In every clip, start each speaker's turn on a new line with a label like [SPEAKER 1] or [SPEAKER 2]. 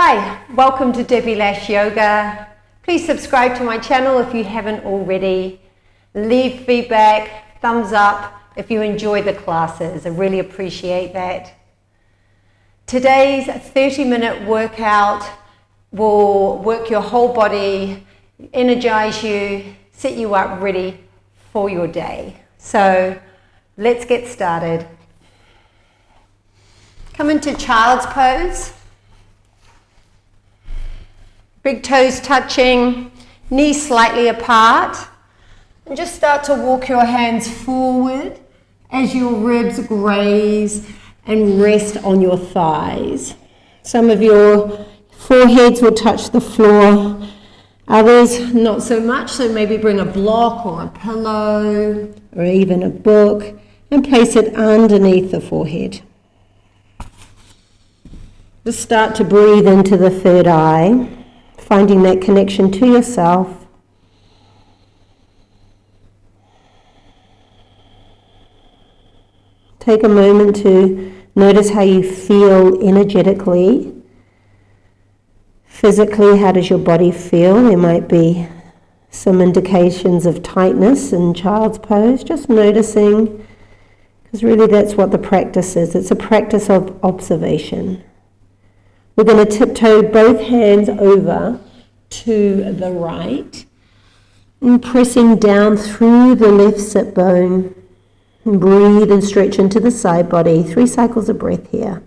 [SPEAKER 1] Hi, welcome to Debbie Lash Yoga. Please subscribe to my channel if you haven't already. Leave feedback, thumbs up if you enjoy the classes. I really appreciate that. Today's 30-minute workout will work your whole body, energize you, set you up ready for your day. So let's get started. Come into child's pose. Big toes touching, knees slightly apart. And just start to walk your hands forward as your ribs graze and rest on your thighs. Some of your foreheads will touch the floor, others not so much, so maybe bring a block or a pillow or even a book and place it underneath the forehead. Just start to breathe into the third eye, finding that connection to yourself. Take a moment to notice how you feel energetically. Physically, how does your body feel? There might be some indications of tightness in child's pose. Just noticing, because really that's what the practice is. It's a practice of observation. We're going to tiptoe both hands over to the right and pressing down through the left sit bone. And breathe and stretch into the side body. 3 cycles of breath here.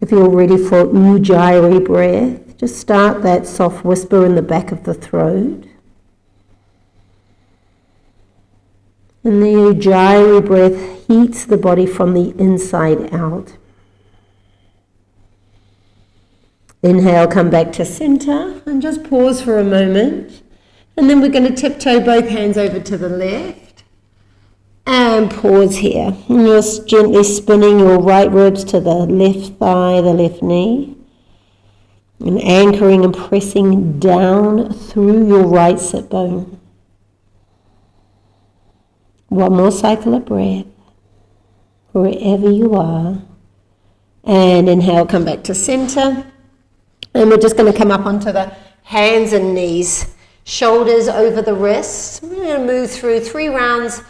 [SPEAKER 1] If you're ready for ujjayi breath, just start that soft whisper in the back of the throat. And the ujjayi breath heats the body from the inside out. Inhale, come back to center and just pause for a moment. And then we're going to tiptoe both hands over to the left and pause here. And you're gently spinning your right ribs to the left thigh, the left knee. And anchoring and pressing down through your right sit bone. One more cycle of breath, wherever you are. And inhale, come back to center. And we're just going to come up onto the hands and knees, shoulders over the wrists. We're going to move through 3 rounds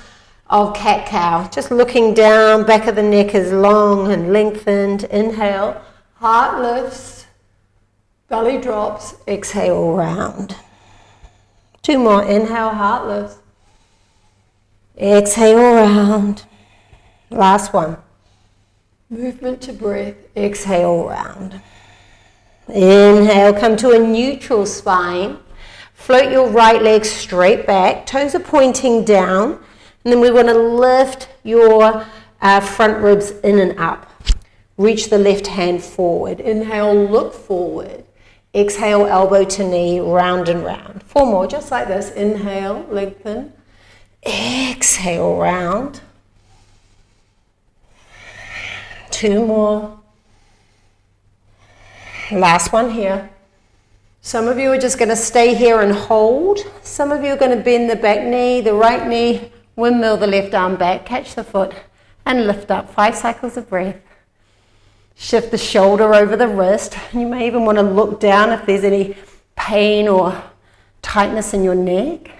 [SPEAKER 1] of cat-cow. Just looking down, back of the neck is long and lengthened. Inhale, heart lifts, belly drops, exhale, round. 2 more, inhale, heart lifts, exhale, round. Last one, movement to breath, exhale, round. Inhale, come to a neutral spine. Float your right leg straight back. Toes are pointing down. And then we want to lift your front ribs in and up. Reach the left hand forward. Inhale, look forward. Exhale, elbow to knee, round and round. 4 more, just like this. Inhale, lengthen. Exhale, round. 2 more. Last one here. Some of you are just going to stay here and hold. Some of you are going to bend the back knee, the right knee, windmill the left arm back, catch the foot, and lift up. 5 cycles of breath. Shift the shoulder over the wrist. You may even want to look down if there's any pain or tightness in your neck.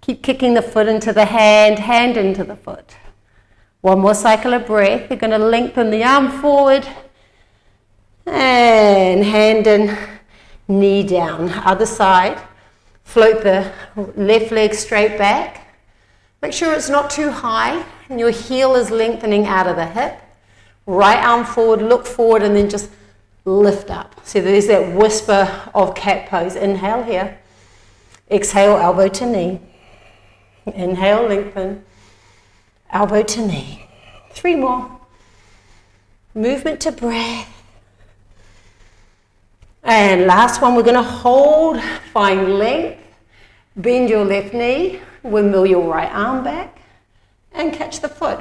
[SPEAKER 1] Keep kicking the foot into the hand, hand into the foot. 1 more cycle of breath. You're going to lengthen the arm forward. And hand in, knee down. Other side. Float the left leg straight back. Make sure it's not too high and your heel is lengthening out of the hip. Right arm forward, look forward, and then just lift up. So there's that whisper of cat pose. Inhale here. Exhale, elbow to knee. Inhale, lengthen. Elbow to knee. 3 more. Movement to breath. And last one, we're going to hold, find length, bend your left knee, windmill your right arm back, and catch the foot.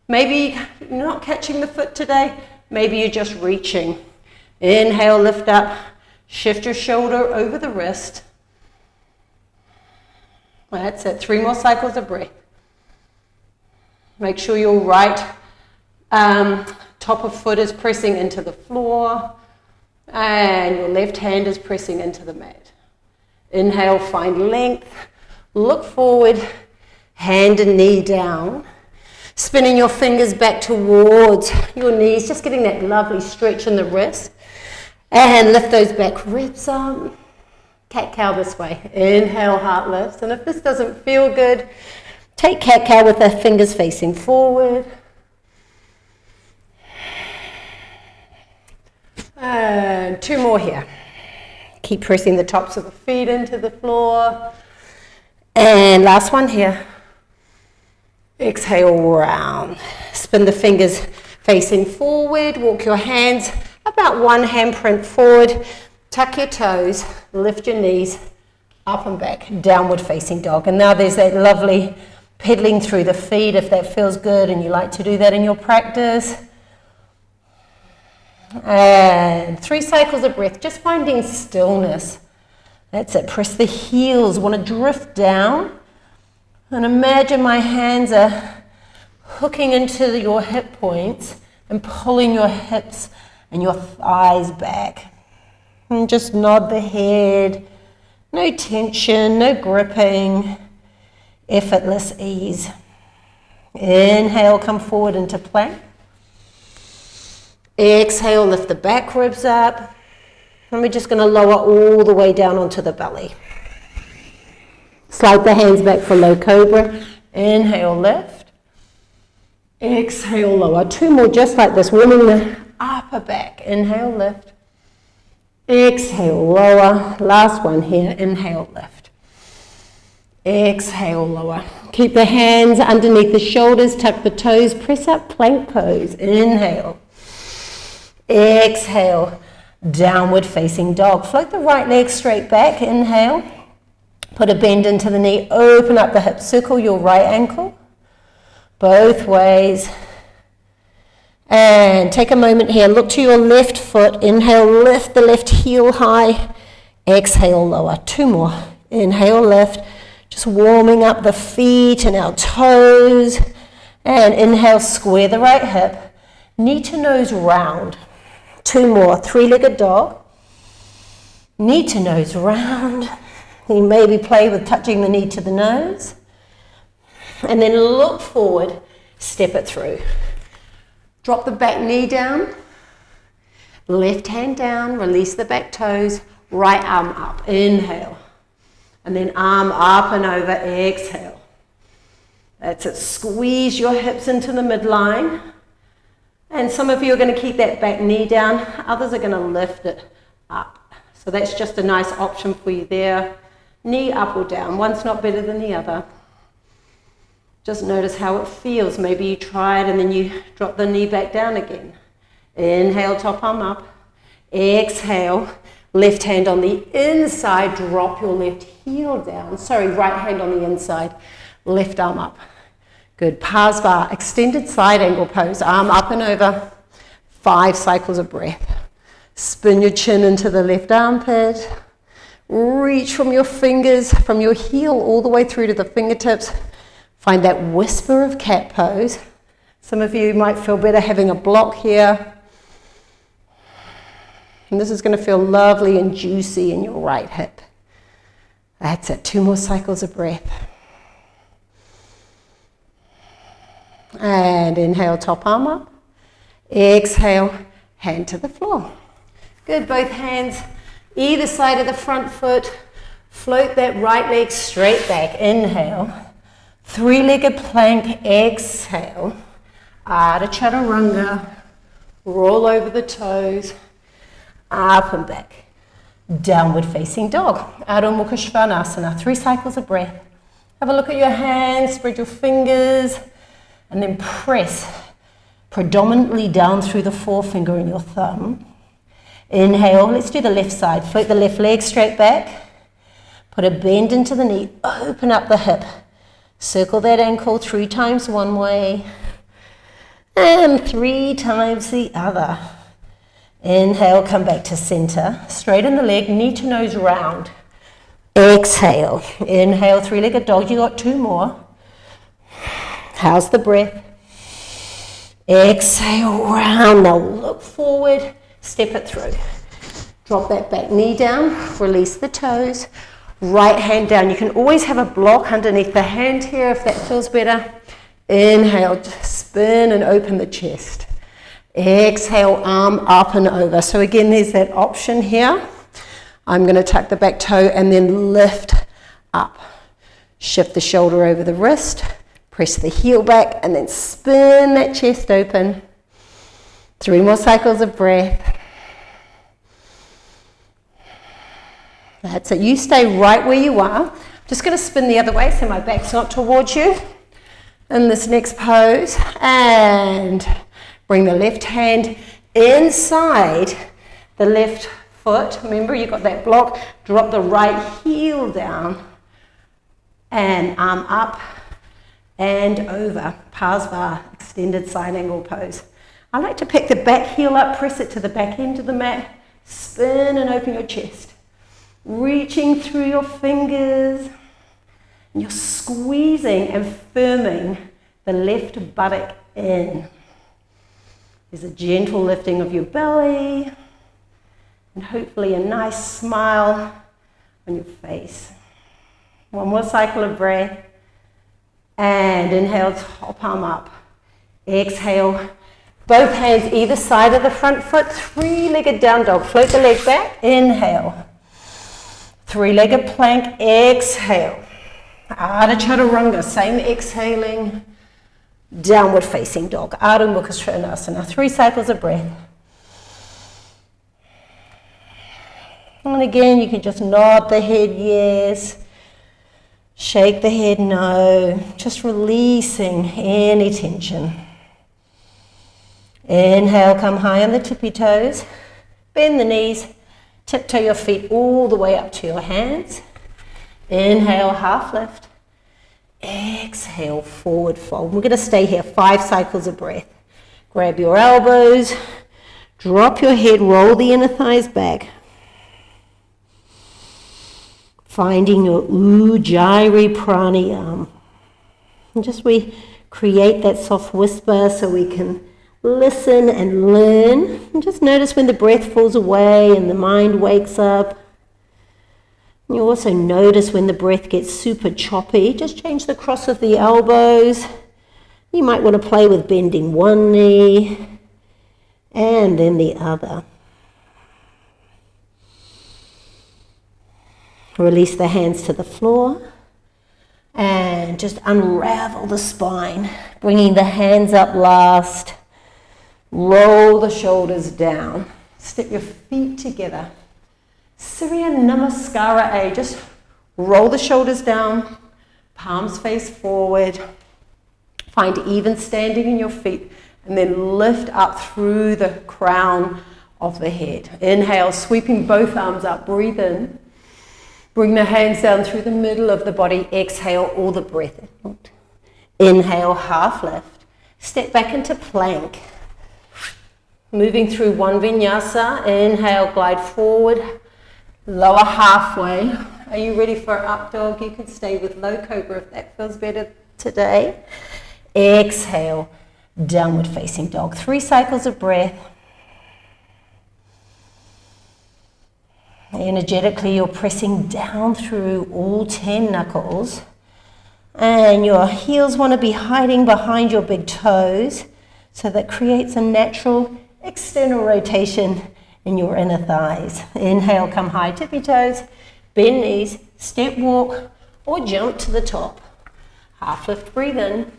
[SPEAKER 1] Maybe you're not catching the foot today, maybe you're just reaching. Inhale, lift up, shift your shoulder over the wrist. That's it, 3 more cycles of breath. Make sure your right top of foot is pressing into the floor, and your left hand is pressing into the mat. Inhale, find length, look forward, hand and knee down. Spinning your fingers back towards your knees, just getting that lovely stretch in the wrist. And lift those back ribs up. Cat-cow this way. Inhale, heart lifts. And if this doesn't feel good, take cat-cow with the fingers facing forward. And 2 more here. Keep pressing the tops of the feet into the floor. And last one here. Exhale, round. Spin the fingers facing forward. Walk your hands about 1 handprint forward. Tuck your toes. Lift your knees up and back. Downward facing dog. And now there's that lovely pedaling through the feet if that feels good and you like to do that in your practice. And 3 cycles of breath. Just finding stillness. That's it. Press the heels. Want to drift down. And imagine my hands are hooking into your hip points and pulling your hips and your thighs back. And just nod the head. No tension, no gripping. Effortless ease. Inhale, come forward into plank. Exhale, lift the back ribs up. And we're just going to lower all the way down onto the belly. Slide the hands back for low cobra. Inhale, lift. Exhale, lower. 2 more just like this, warming the upper back. Inhale, lift. Exhale, lower. Last one here. Inhale, lift. Exhale, lower. Keep the hands underneath the shoulders. Tuck the toes. Press up, plank pose. Inhale. Exhale. Downward facing dog. Float the right leg straight back. Inhale. Put a bend into the knee, open up the hip, circle your right ankle, both ways. And take a moment here, look to your left foot, inhale, lift the left heel high, exhale, lower. 2 more, inhale, lift, just warming up the feet and our toes. And inhale, square the right hip, knee to nose round. 2 more, 3-legged dog, knee to nose round. You maybe play with touching the knee to the nose. And then look forward, step it through. Drop the back knee down. Left hand down, release the back toes. Right arm up, inhale. And then arm up and over, exhale. That's it, squeeze your hips into the midline. And some of you are going to keep that back knee down. Others are going to lift it up. So that's just a nice option for you there. Knee up or down, one's not better than the other. Just notice how it feels. Maybe you try it and then you drop the knee back down again. Inhale, top arm up. Exhale, left hand on the inside, drop your left heel down. Sorry, right hand on the inside, left arm up. Good, Parsva, extended side angle pose, arm up and over. 5 cycles of breath. Spin your chin into the left armpit. Reach from your fingers, from your heel all the way through to the fingertips. Find that whisper of cat pose. Some of you might feel better having a block here. And this is going to feel lovely and juicy in your right hip. That's it, 2 more cycles of breath. And inhale, top arm up. Exhale, hand to the floor. Good, both hands either side of the front foot. Float that right leg straight back. Inhale. 3-legged plank. Exhale. Ardha Chaturanga. Roll over the toes. Up and back. Downward facing dog. Adho Mukha Svanasana. 3 cycles of breath. Have a look at your hands. Spread your fingers. And then press predominantly down through the forefinger and your thumb. Inhale, let's do the left side. Float the left leg straight back. Put a bend into the knee. Open up the hip. Circle that ankle 3 times one way. And 3 times the other. Inhale, come back to center. Straighten the leg, knee to nose round. Exhale. Inhale, 3-legged dog. You got 2 more. How's the breath? Exhale, round. Now look forward, step it through. Drop that back knee down, release the toes. Right hand down. You can always have a block underneath the hand here if that feels better. Inhale, spin and open the chest. Exhale, arm up and over. So again, there's that option here. I'm going to tuck the back toe and then lift up. Shift the shoulder over the wrist. Press the heel back and then spin that chest open. 3 more cycles of breath. That's it. You stay right where you are. I'm just going to spin the other way so my back's not towards you. In this next pose. And bring the left hand inside the left foot. Remember, you've got that block. Drop the right heel down. And arm up and over. Parsva, extended side angle pose. I like to pick the back heel up, press it to the back end of the mat. Spin and open your chest. Reaching through your fingers. And you're squeezing and firming the left buttock in. There's a gentle lifting of your belly. And hopefully a nice smile on your face. 1 more cycle of breath. And inhale, top arm up. Exhale. Both hands either side of the front foot. 3-legged down dog. Float the leg back. Inhale. 3-legged plank. Exhale. Ardha Chaturanga. Same exhaling. Downward facing dog. Ardha Mukha Svanasana. 3 cycles of breath. And again, you can just nod the head yes. Shake the head no. Just releasing any tension. Inhale, come high on the tippy toes. Bend the knees. Tiptoe your feet all the way up to your hands. Inhale, half lift. Exhale, forward fold. We're going to stay here 5 cycles of breath. Grab your elbows. Drop your head. Roll the inner thighs back. Finding your Ujjayi pranayama. And just we create that soft whisper so we can listen and learn. And just notice when the breath falls away and the mind wakes up. You also notice when the breath gets super choppy. Just change the cross of the elbows. You might want to play with bending one knee and then the other. Release the hands to the floor and just unravel the spine, bringing the hands up last. Roll the shoulders down. Step your feet together. Surya Namaskara A. Just roll the shoulders down, palms face forward. Find even standing in your feet and then lift up through the crown of the head. Inhale, sweeping both arms up. Breathe in. Bring the hands down through the middle of the body. Exhale all the breath out. Inhale, half lift. Step back into plank. Moving through one vinyasa. Inhale, glide forward. Lower halfway. Are you ready for up dog? You can stay with low cobra if that feels better today. Exhale, downward facing dog. 3 cycles of breath. Energetically, you're pressing down through all 10 knuckles. And your heels want to be hiding behind your big toes. So that creates a natural external rotation in your inner thighs. Inhale, come high, tippy toes. Bend knees, step walk, or jump to the top. Half lift, breathe in.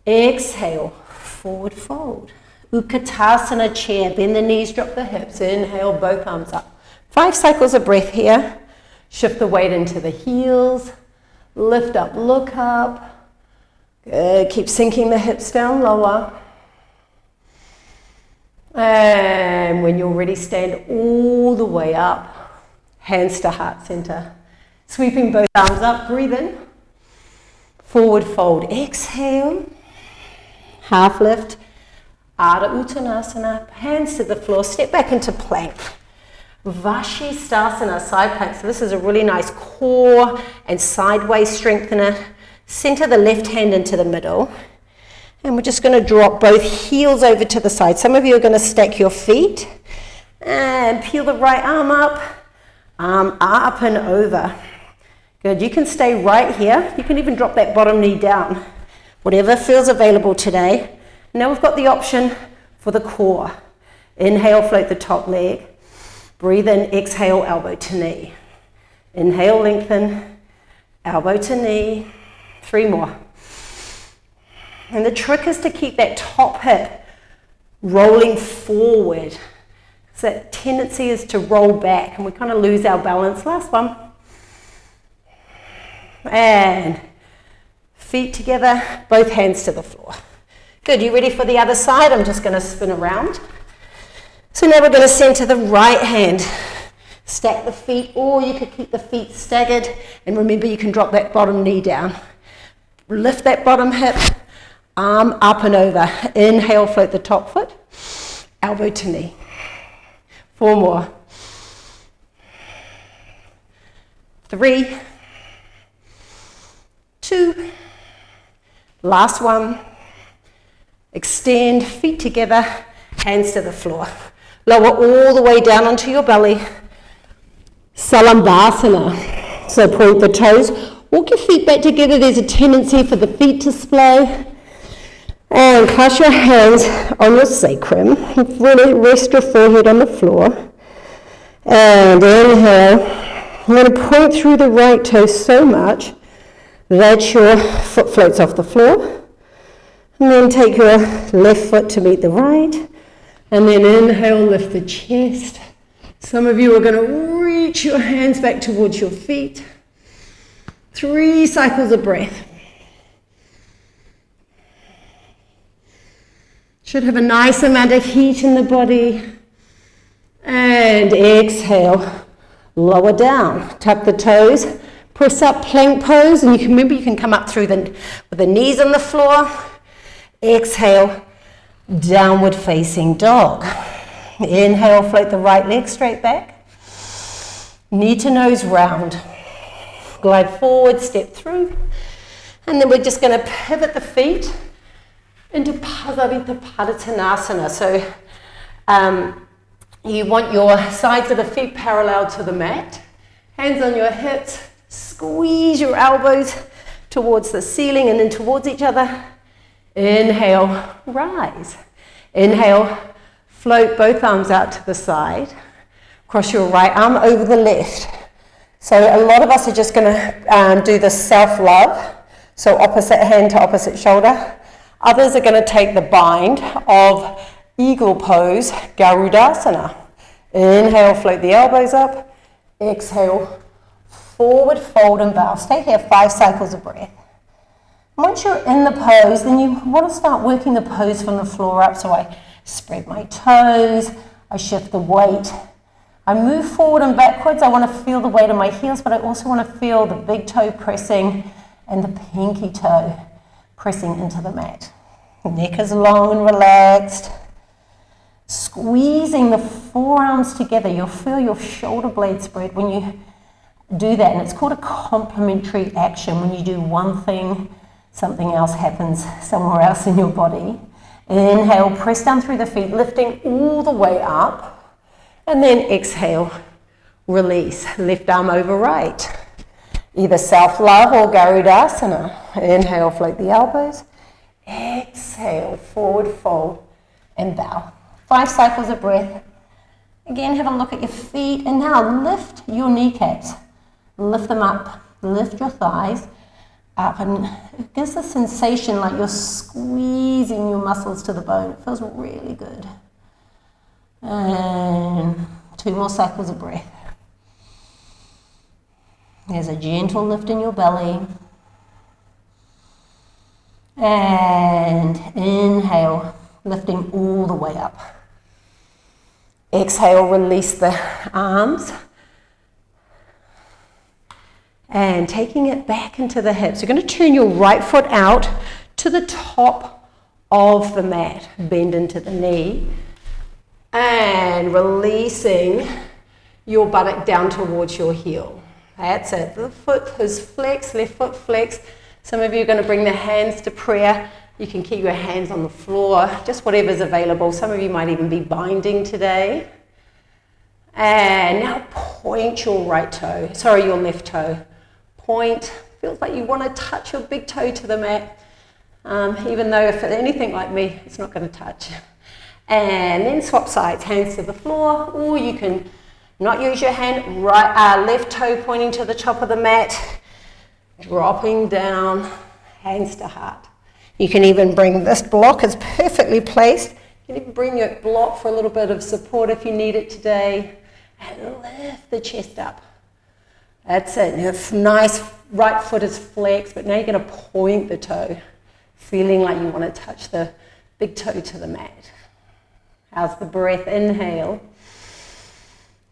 [SPEAKER 1] Exhale, forward fold. Utkatasana chair, bend the knees, drop the hips. Inhale, both arms up. 5 cycles of breath here. Shift the weight into the heels. Lift up, look up. Good. Keep sinking the hips down lower. And when you're ready, stand all the way up. Hands to heart center. Sweeping both arms up, breathe in. Forward fold, exhale. Half lift. Ardha Uttanasana. Hands to the floor, step back into plank. Vashisthasana, side plank. So this is a really nice core and sideways strengthener. Center the left hand into the middle. And we're just going to drop both heels over to the side. Some of you are going to stack your feet and peel the right arm up and over. Good, you can stay right here. You can even drop that bottom knee down. Whatever feels available today. Now we've got the option for the core. Inhale, float the top leg. Breathe in, exhale, elbow to knee. Inhale, lengthen, elbow to knee. 3 more. And the trick is to keep that top hip rolling forward. So that tendency is to roll back and we kind of lose our balance. Last one. And feet together, both hands to the floor. Good, you ready for the other side? I'm just going to spin around. So now we're going to center the right hand. Stack the feet, or you could keep the feet staggered. And remember, you can drop that bottom knee down. Lift that bottom hip. Arm up and over. Inhale, float the top foot. Elbow to knee. 4 more. 3. 2. Last one. Extend, feet together, hands to the floor. Lower all the way down onto your belly. Savasana. So point the toes. Walk your feet back together. There's a tendency for the feet to splay. And clasp your hands on your sacrum. Really rest your forehead on the floor. And inhale. I'm going to point through the right toe so much that your foot floats off the floor. And then take your left foot to meet the right. And then inhale, lift the chest. Some of you are going to reach your hands back towards your feet. 3 cycles of breath. Should have a nice amount of heat in the body. And exhale, lower down. Tuck the toes, press up, plank pose. And you can remember you can come up through with the knees on the floor. Exhale, downward facing dog. Inhale, float the right leg straight back. Knee to nose round. Glide forward, step through. And then we're just going to pivot the feet into Padottanasana. So you want your sides of the feet parallel to the mat. Hands on your hips. Squeeze your elbows towards the ceiling and then towards each other. Inhale, rise. Inhale, float both arms out to the side. Cross your right arm over the left. So a lot of us are just going to do the self-love. So opposite hand to opposite shoulder. Others are going to take the bind of eagle pose, Garudasana. Inhale, float the elbows up. Exhale, forward fold and bow. Stay here, 5 cycles of breath. Once you're in the pose, then you want to start working the pose from the floor up. So I spread my toes, I shift the weight. I move forward and backwards. I want to feel the weight of my heels, but I also want to feel the big toe pressing and the pinky toe pressing into the mat. Neck is long and relaxed. Squeezing the forearms together. You'll feel your shoulder blade spread when you do that. And it's called a complementary action. When you do one thing, something else happens somewhere else in your body. Inhale, press down through the feet, lifting all the way up. And then exhale, release. Left arm over right. Either self-love or Garudasana. Inhale, float the elbows. Exhale, forward fold and bow. 5 cycles of breath. Again, have a look at your feet. And now lift your kneecaps. Lift them up. Lift your thighs up. And it gives a sensation like you're squeezing your muscles to the bone. It feels really good. And 2 more cycles of breath. There's a gentle lift in your belly. And inhale, lifting all the way up. Exhale, release the arms. And taking it back into the hips. You're going to turn your right foot out to the top of the mat. Bend into the knee. And releasing your buttock down towards your heel. That's it. The foot is flexed, left foot flexed. Some of you are going to bring the hands to prayer. You can keep your hands on the floor, just whatever's available. Some of you might even be binding today. And now point your your left toe. Point, feels like you want to touch your big toe to the mat, even though if it's anything like me, it's not going to touch. And then swap sides, hands to the floor, or you can not use your hand, left toe pointing to the top of the mat, dropping down, hands to heart. You can even bring this block is perfectly placed. You can even bring your block for a little bit of support if you need it today. And lift the chest up. That's it. Now, nice right foot is flexed, but now you're going to point the toe, feeling like you want to touch the big toe to the mat. How's the breath? Inhale.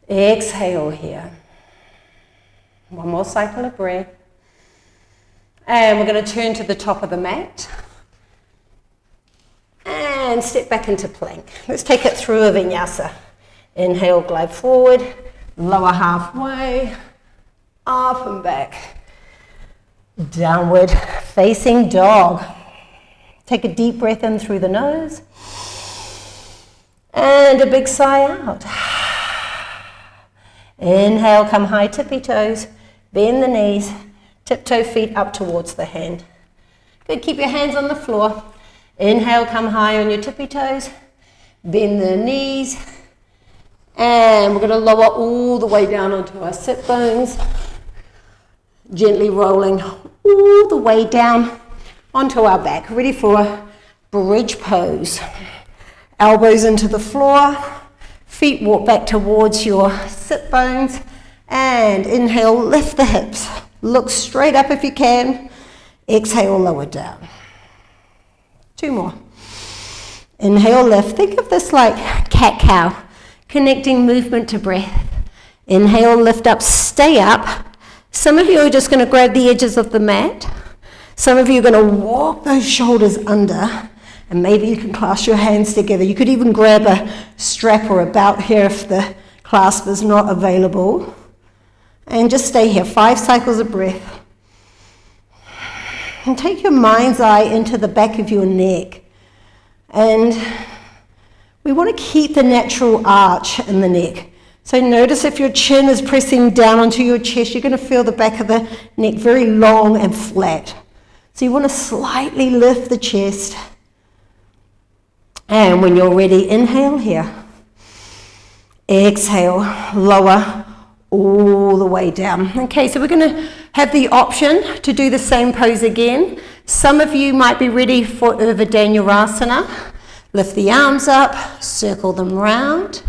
[SPEAKER 1] Exhale here. One more cycle of breath. And we're going to turn to the top of the mat. And step back into plank. Let's take it through a vinyasa. Inhale, glide forward, lower halfway, up and back. Downward facing dog. Take a deep breath in through the nose. And a big sigh out. Inhale, come high, tippy toes, bend the knees, tiptoe feet up towards the hand. Good, keep your hands on the floor. Inhale, come high on your tippy toes, bend the knees, and we're going to lower all the way down onto our sit bones, gently rolling all the way down onto our back, ready for bridge pose. Elbows into the floor, feet walk back towards your sit bones, and inhale, lift the hips. Look straight up if you can. Exhale, lower down. 2 more. Inhale, lift. Think of this like cat-cow, connecting movement to breath. Inhale, lift up, stay up. Some of you are just going to grab the edges of the mat. Some of you are going to walk those shoulders under, and maybe you can clasp your hands together. You could even grab a strap or a belt here if the clasp is not available. And just stay here, 5 cycles of breath. And take your mind's eye into the back of your neck. And we want to keep the natural arch in the neck. So notice if your chin is pressing down onto your chest, you're going to feel the back of the neck very long and flat. So you want to slightly lift the chest. And when you're ready, inhale here. Exhale, lower all the way down. Okay, so we're going to have the option to do the same pose again. Some of you might be ready for Garudasana. Lift the arms up, circle them round,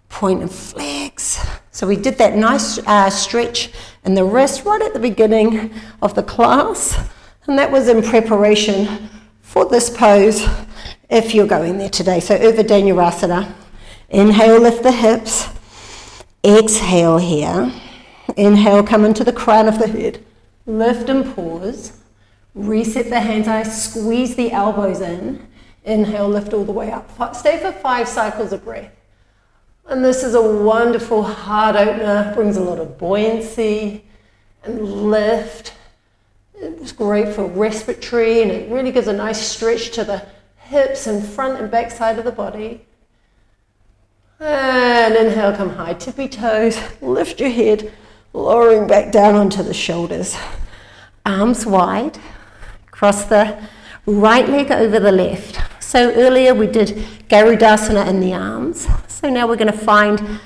[SPEAKER 1] point and flex. So we did that nice stretch in the wrist right at the beginning of the class, and that was in preparation for this pose if you're going there today. So Garudasana. Inhale, lift the hips. Exhale here. Inhale, come into the crown of the head. Lift and pause. Reset the hands. I squeeze the elbows in. Inhale, lift all the way up. Stay for 5 cycles of breath. And this is a wonderful heart opener. Brings a lot of buoyancy and lift. It's great for respiratory, and it really gives a nice stretch to the hips and front and back side of the body. And inhale, come high, tippy toes, lift your head, lowering back down onto the shoulders. Arms wide, cross the right leg over the left. So earlier we did Garudasana in the arms. So now we're going to find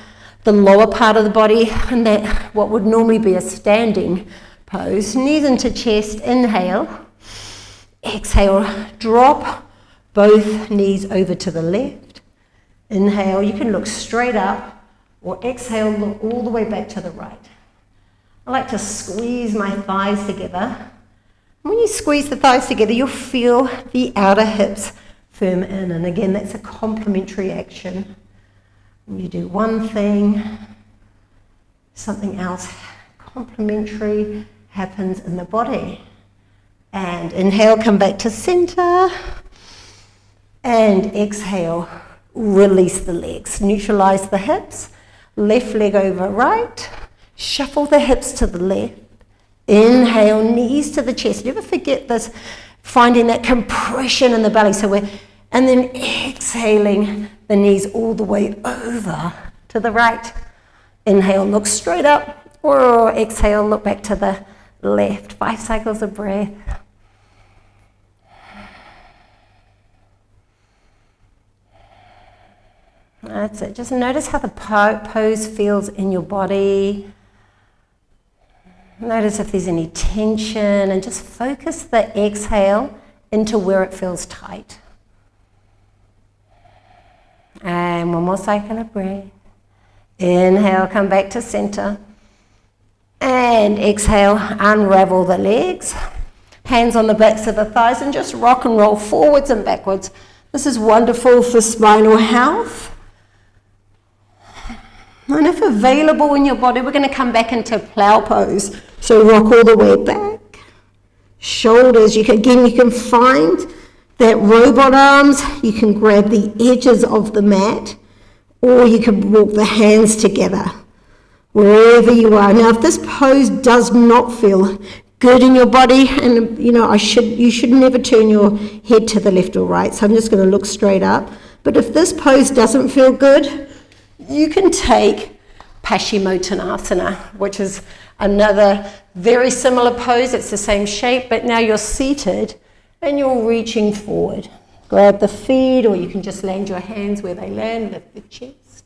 [SPEAKER 1] the lower part of the body, and that what would normally be a standing pose. Knees into chest, inhale. Exhale, drop both knees over to the left. Inhale, you can look straight up, or exhale, look all the way back to the right. I like to squeeze my thighs together. When you squeeze the thighs together, you'll feel the outer hips firm in. And again, that's a complementary action. When you do one thing, something else complementary happens in the body. And inhale, come back to center. And exhale, release the legs. Neutralize the hips. Left leg over right. Shuffle the hips to the left. Inhale, knees to the chest. Never forget this finding that compression in the belly. And then exhaling the knees all the way over to the right. Inhale, look straight up, or exhale, look back to the left. 5 cycles of breath. That's it. Just notice how the pose feels in your body. Notice if there's any tension, and just focus the exhale into where it feels tight. And one more cycle of breath. Inhale, come back to center. And exhale, unravel the legs. Hands on the backs of the thighs and just rock and roll forwards and backwards. This is wonderful for spinal health. And if available in your body, we're going to come back into plow pose. So rock all the way back. Shoulders, you can find that robot arms. You can grab the edges of the mat, or you can walk the hands together, wherever you are. Now, if this pose does not feel good in your body, and you should never turn your head to the left or right, so I'm just going to look straight up. But if this pose doesn't feel good, you can take Paschimottanasana, which is another very similar pose. It's the same shape, but now you're seated and you're reaching forward. Grab the feet, or you can just land your hands where they land, lift the chest.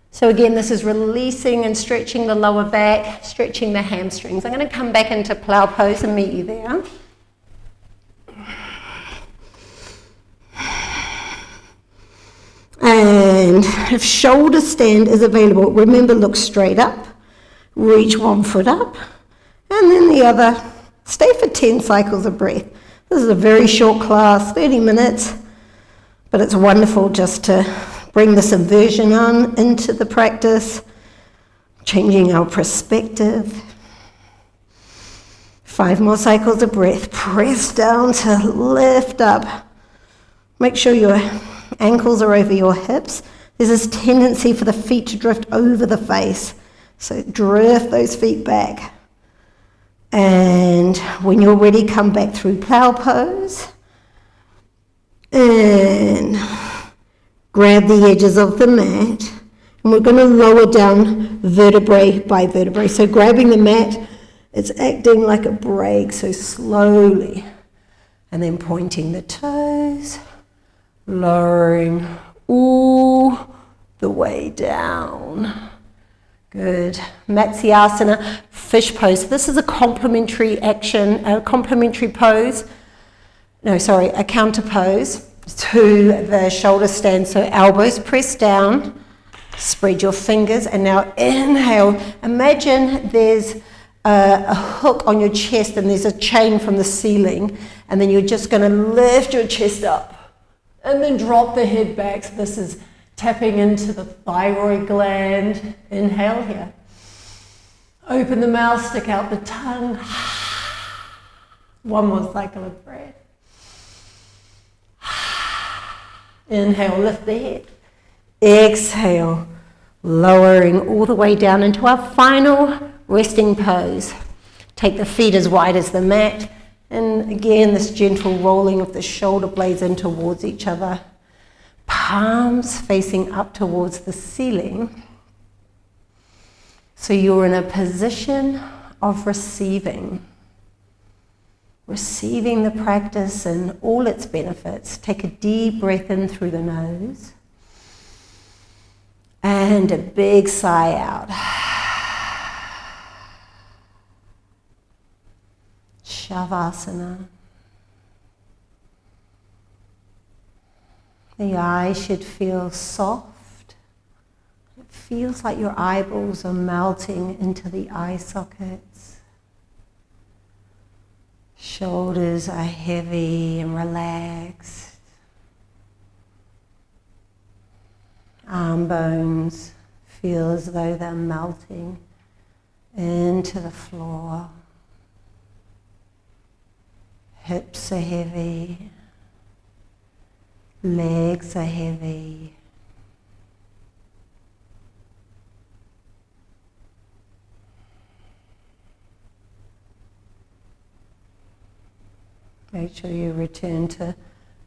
[SPEAKER 1] So again, this is releasing and stretching the lower back, stretching the hamstrings. I'm going to come back into plow pose and meet you there. And if shoulder stand is available, remember, look straight up, reach one foot up, and then the other. Stay for 10 cycles of breath. This is a very short class, 30 minutes, but it's wonderful just to bring this inversion on into the practice, changing our perspective. 5 more cycles of breath. Press down to lift up. Make sure your ankles are over your hips. There's this tendency for the feet to drift over the face. So drift those feet back. And when you're ready, come back through plow pose. And grab the edges of the mat. And we're going to lower down vertebrae by vertebrae. So grabbing the mat, it's acting like a brake, so slowly. And then pointing the toes. Lowering all the way down. Good. Matsyasana, fish pose. This is a complementary action, a complementary pose. A counter pose to the shoulder stand. So elbows press down, spread your fingers, and now inhale. Imagine there's a hook on your chest and there's a chain from the ceiling, and then you're just going to lift your chest up. And then drop the head back. So this is tapping into the thyroid gland. Inhale here. Open the mouth, stick out the tongue. One more cycle of breath. Inhale, lift the head. Exhale, lowering all the way down into our final resting pose. Take the feet as wide as the mat. And again, this gentle rolling of the shoulder blades in towards each other. Palms facing up towards the ceiling. So you're in a position of receiving. Receiving the practice and all its benefits. Take a deep breath in through the nose. And a big sigh out. Savasana. The eyes should feel soft. It feels like your eyeballs are melting into the eye sockets. Shoulders are heavy and relaxed. Arm bones feel as though they're melting into the floor. Hips are heavy, legs are heavy. Make sure you return to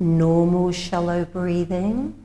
[SPEAKER 1] normal shallow breathing.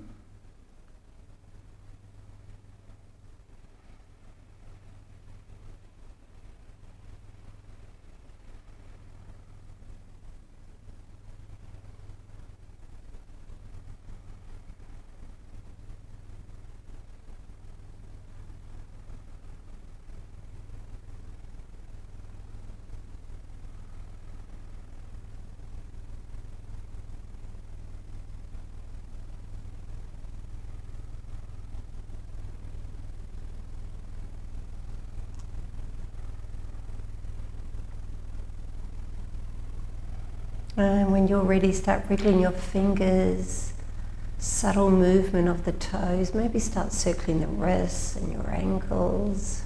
[SPEAKER 1] And when you're ready, start wriggling your fingers, subtle movement of the toes. Maybe start circling the wrists and your ankles.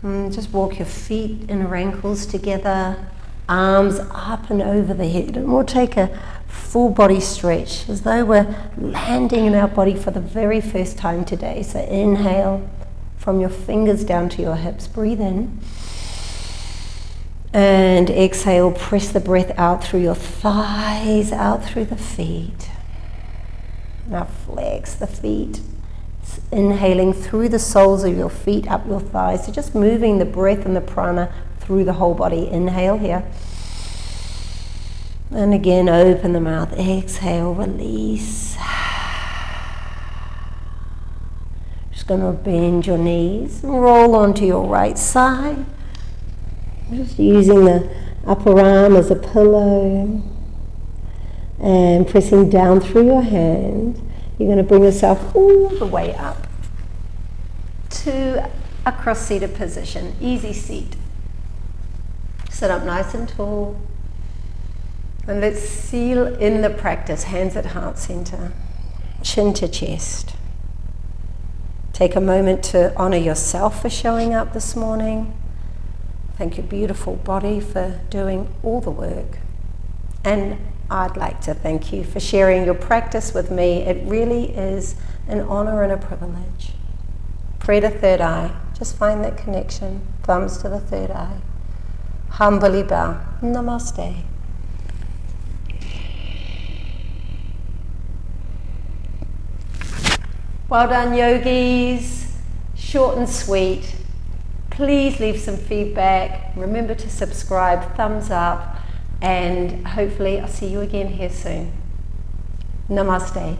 [SPEAKER 1] And just walk your feet and your ankles together, arms up and over the head. And we'll take a full body stretch as though we're landing in our body for the very first time today. So inhale from your fingers down to your hips. Breathe in. And exhale, press the breath out through your thighs, out through the feet. Now flex the feet. Inhaling through the soles of your feet, up your thighs. So just moving the breath and the prana through the whole body. Inhale here. And again, open the mouth. Exhale, release. Just going to bend your knees. Roll onto your right side. Just using the upper arm as a pillow and pressing down through your hand. You're going to bring yourself all the way up to a cross-seated position, easy seat. Sit up nice and tall. And let's seal in the practice, hands at heart center, chin to chest. Take a moment to honor yourself for showing up this morning. Thank your beautiful body for doing all the work. And I'd like to thank you for sharing your practice with me. It really is an honor and a privilege. Pray to third eye. Just find that connection. Thumbs to the third eye. Humbly bow. Namaste. Well done, yogis. Short and sweet. Please leave some feedback. Remember to subscribe, thumbs up, and hopefully I'll see you again here soon. Namaste.